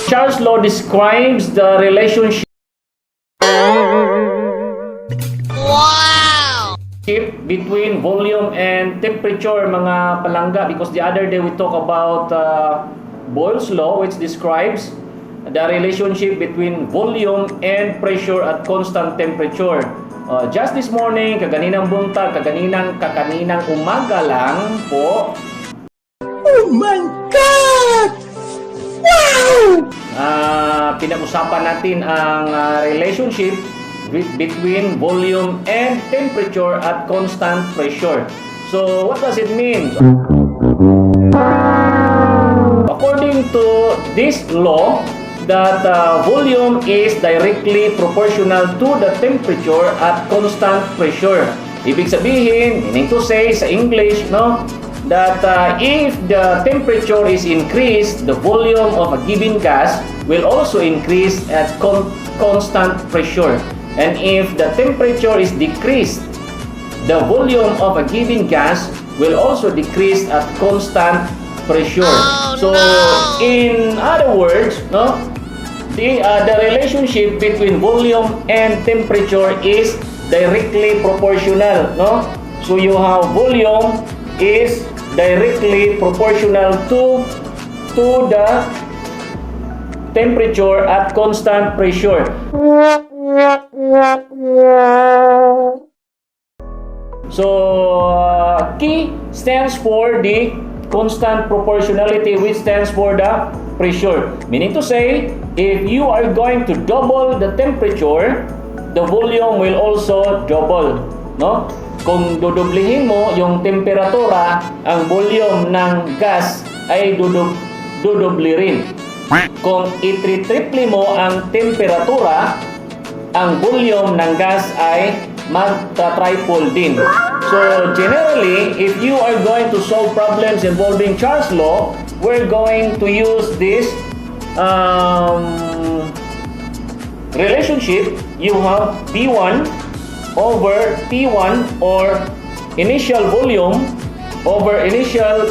Charles' law describes the relationship between volume and temperature, mga palangga, because the other day we talk about Boyle's law, which describes the relationship between volume and pressure at constant temperature. Just this morning, kaganinang buntag, kakaninang umaga lang po. Oh my God! Wow! Pinag-usapan natin ang relationship between volume and temperature at constant pressure. So, what does it mean? According to this law, that volume is directly proportional to the temperature at constant pressure. Ibig sabihin, meaning to say sa English, no, that if the temperature is increased, the volume of a given gas will also increase at constant pressure. And if the temperature is decreased, the volume of a given gas will also decrease at constant pressure. So, in other words, no, the relationship between volume and temperature is directly proportional, no? So you have volume is directly proportional to the temperature at constant pressure. So K stands for the constant proportionality, which stands for the pressure. Meaning to say, if you are going to double the temperature, the volume will also double, no? Kung dudublihin mo yung temperatura, ang volume ng gas ay dudubli rin. Kung i-triple mo ang temperatura, ang volume ng gas ay magta-triple din. So generally, if you are going to solve problems involving Charles' law, we're going to use this relationship. You have P1 over T1, or initial volume over initial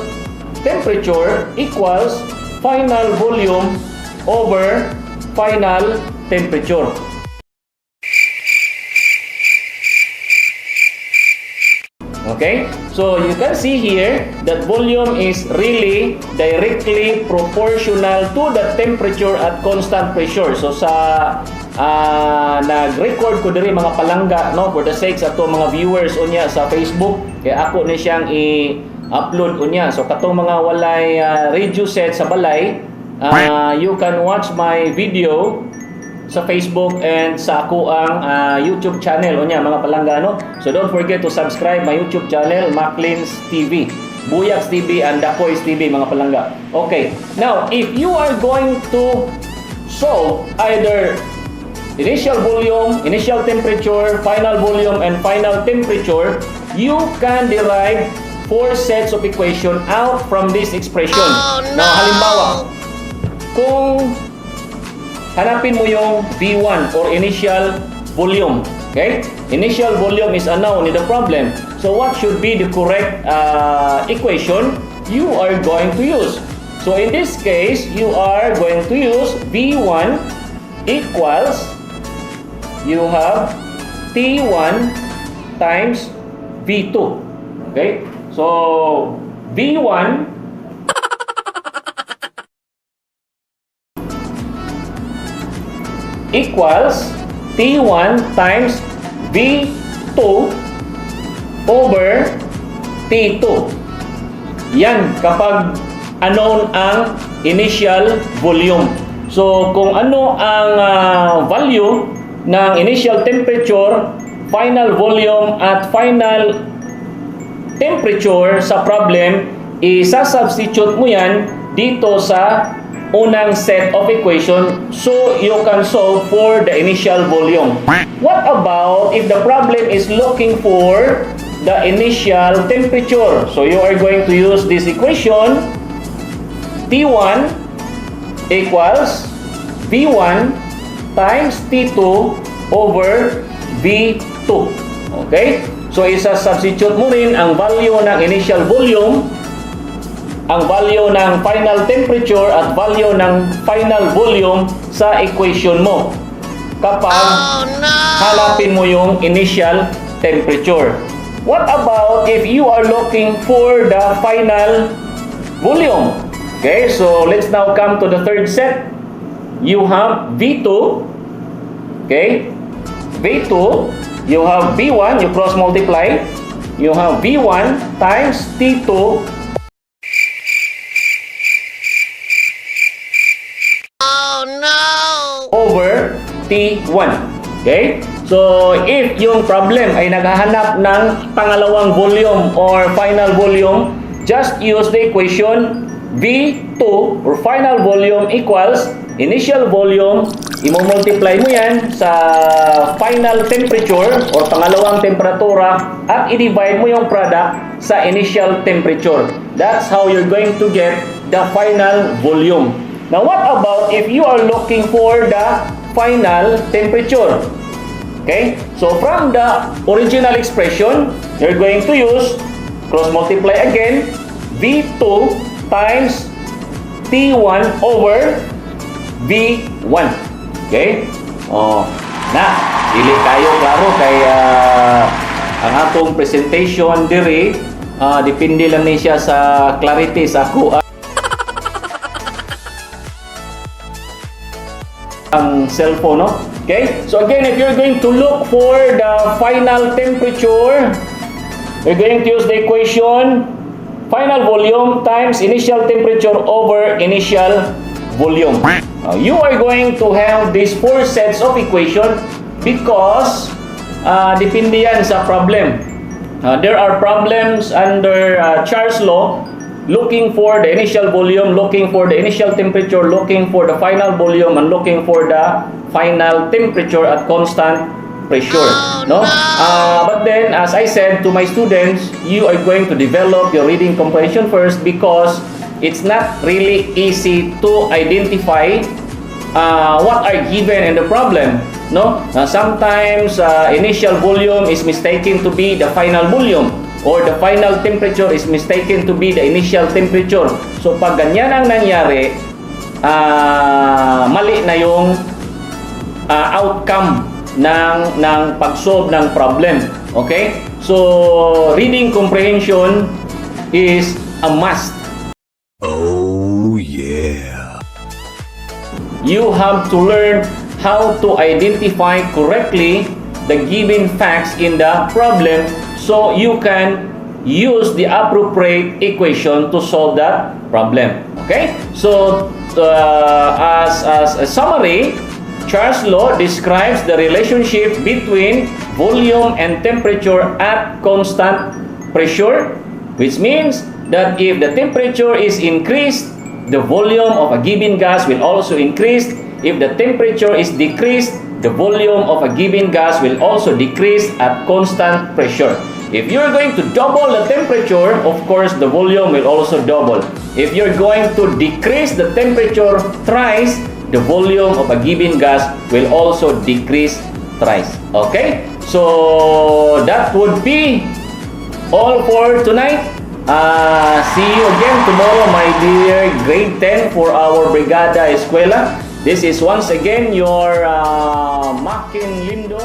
temperature equals final volume over final temperature. Okay, so you can see here that volume is really directly proportional to the temperature at constant pressure. So sa nag-record ko diri mga palangga, no, for the sakes ato mga viewers unya sa Facebook, kaya ako ni siyang i-upload unya. So katong mga walay radio set sa balay, you can watch my video sa Facebook and sa ako ang YouTube channel unya mga palanggano. So don't forget to subscribe my YouTube channel, Maclean's TV, Buyaks TV and Dakoy's TV mga palangga. Okay, now if you are going to solve either initial volume, initial temperature, final volume and final temperature, you can derive 4 sets of equation out from this expression. Oh, no! Now halimbawa, kung hanapin mo yung V1 or initial volume. Okay? Initial volume is unknown in the problem. So what should be the correct equation you are going to use? So in this case, you are going to use V1 equals, you have T1 times V2. Okay? So V1 equals T1 times V2 over T2. Yan kapag unknown ang initial volume. So kung ano ang value ng initial temperature, final volume at final temperature sa problem, isa-substitute mo yan dito sa unang set of equation, so you can solve for the initial volume. What about if the problem is looking for the initial temperature? So you are going to use this equation, T1 equals V1 times T2 over V2. Okay? So isa-substitute mo rin ang value ng initial volume ang value ng final temperature at value ng final volume sa equation mo kapag hanapin mo yung initial temperature. What about if you are looking for the final volume? Okay, so let's now come to the third set. You have V2, okay, V2, you have V1, you cross multiply, you have V1 times T2 over T1. Okay? So, if yung problem ay naghahanap ng pangalawang volume or final volume, just use the equation V2 or final volume equals initial volume, i-multiply mo yan sa final temperature or pangalawang temperatura at i-divide mo yung product sa initial temperature. That's how you're going to get the final volume. Now, what about if you are looking for the final temperature? Okay? So, from the original expression, you're going to use cross multiply again, V2 times T1 over V1. Okay? Oh, dili kayo klaro kay ang atong presentation diri depende lang ni siya sa clarity sa ako ang cellphone, no? Okay? So again, if you're going to look for the final temperature, you're going to use the equation final volume times initial temperature over initial volume. You are going to have these four sets of equation because depende yan sa problem. There are problems under Charles' law looking for the initial volume, looking for the initial temperature, looking for the final volume, and looking for the final temperature at constant pressure. No? But then, as I said to my students, you are going to develop your reading comprehension first because it's not really easy to identify what are given in the problem. No? Sometimes initial volume is mistaken to be the final volume, or the final temperature is mistaken to be the initial temperature. So pag ganyan ang nangyari, mali na yung outcome ng pag-solve ng problem. Okay? So reading comprehension is a must. Oh yeah. You have to learn how to identify correctly the given facts in the problem so you can use the appropriate equation to solve that problem. Okay? So, as a summary, Charles' law describes the relationship between volume and temperature at constant pressure, which means that if the temperature is increased, the volume of a given gas will also increase. If the temperature is decreased, the volume of a given gas will also decrease at constant pressure. If you're going to double the temperature, of course, the volume will also double. If you're going to decrease the temperature thrice, the volume of a given gas will also decrease thrice. Okay? So, that would be all for tonight. See you again tomorrow, my dear grade 10 for our Brigada Eskwela. This is once again your Makin Lindo.